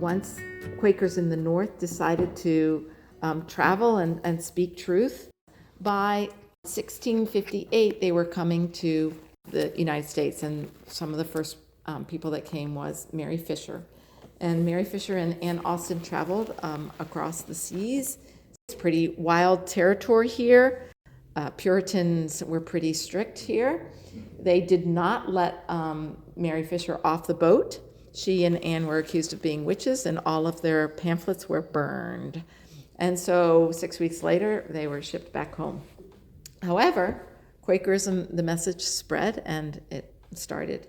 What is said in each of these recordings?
once Quakers in the North decided to travel and speak truth, by 1658 they were coming to the United States, and some of the first people that came was Mary Fisher. And Mary Fisher and Anne Austen traveled across the seas. It's pretty wild territory here. Puritans were pretty strict here. They did not let Mary Fisher off the boat. She and Anne were accused of being witches, and all of their pamphlets were burned. And so 6 weeks later, they were shipped back home. However, Quakerism, the message spread, and it started.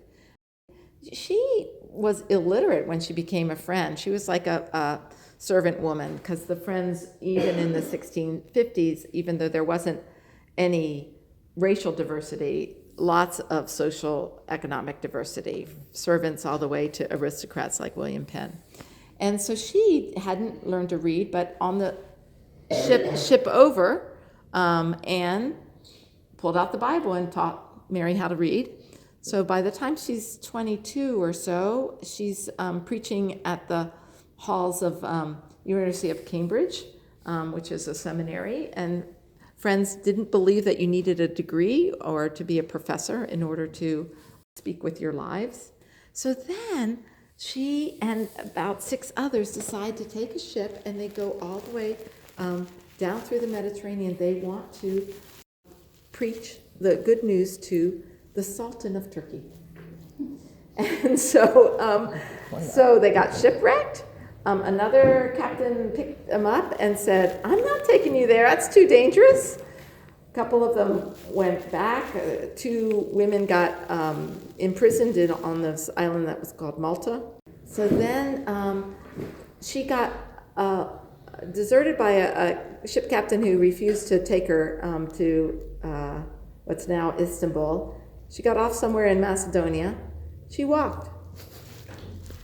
She was illiterate when she became a friend. She was like a servant woman, because the Friends, even in the 1650s, even though there wasn't any racial diversity, lots of social economic diversity, servants all the way to aristocrats like William Penn. And so she hadn't learned to read, but on the ship over, Anne pulled out the Bible and taught Mary how to read. So by the time she's 22 or so, she's preaching at the halls of University of Cambridge, which is a seminary, and Friends didn't believe that you needed a degree or to be a professor in order to speak with your lives. So then she and about 6 others decide to take a ship, and they go all the way down through the Mediterranean. They want to preach the good news to the Sultan of Turkey. And so they got shipwrecked. Another captain picked them up and said, "I'm not taking you there, that's too dangerous." A couple of them went back. 2 women got imprisoned on this island that was called Malta. So then she got deserted by a ship captain who refused to take her to what's now Istanbul. She got off somewhere in Macedonia. She walked.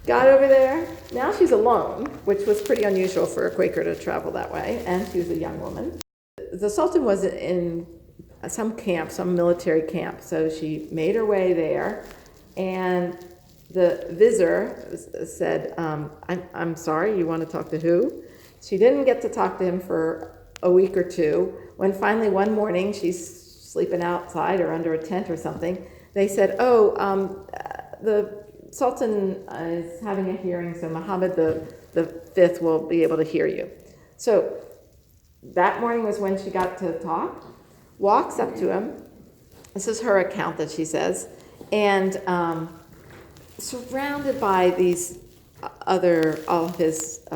Got over there. Now she's alone, which was pretty unusual for a Quaker to travel that way, and she was a young woman. The Sultan was in some camp, some military camp, so she made her way there, and the vizier said, I'm sorry, you want to talk to who? She didn't get to talk to him for a week or two, when finally one morning, she's sleeping outside or under a tent or something, they said, the Sultan is having a hearing, so Muhammad the Fifth will be able to hear you. So that morning was when she got to talk, walks up to him. This is her account that she says, and surrounded by these all of his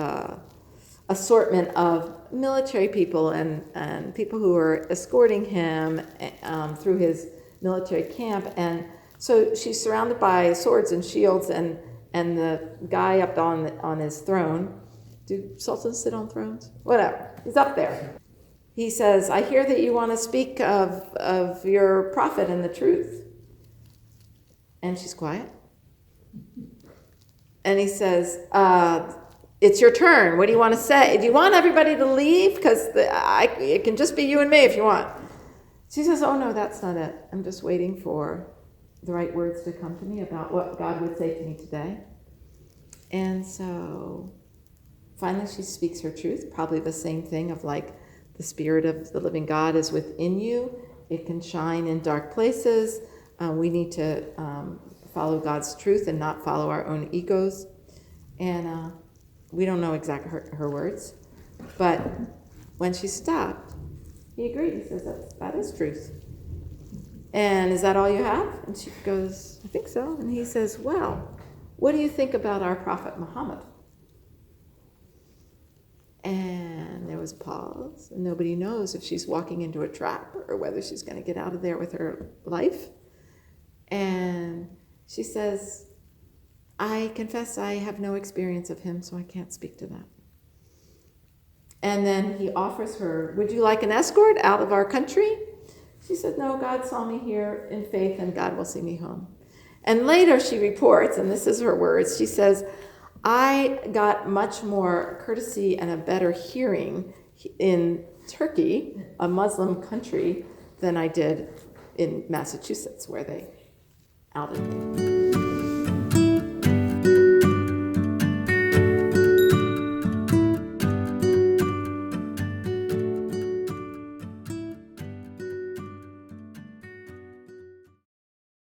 assortment of military people and people who were escorting him through his military camp. And so she's surrounded by swords and shields, and the guy up on his throne. Do sultans sit on thrones? Whatever. He's up there. He says, "I hear that you want to speak of your prophet and the truth." And she's quiet. And he says, "It's your turn. What do you want to say? Do you want everybody to leave? Because it can just be you and me if you want." She says, "Oh, no, that's not it. I'm just waiting for the right words to come to me about what God would say to me today." And so finally she speaks her truth, probably the same thing of like, the Spirit of the living God is within you. It can shine in dark places. We need to follow God's truth and not follow our own egos. And we don't know exactly her words, but when she stopped, he agreed. He says, that is truth. "And is that all you have?" And she goes, "I think so." And he says, "Well, what do you think about our prophet Muhammad?" And there was a pause, and nobody knows if she's walking into a trap or whether she's going to get out of there with her life. And she says, "I confess I have no experience of him, so I can't speak to that." And then he offers her, "Would you like an escort out of our country?" She said, "No, God saw me here in faith, and God will see me home." And later she reports, and this is her words, she says, "I got much more courtesy and a better hearing in Turkey, a Muslim country, than I did in Massachusetts, where they outed me."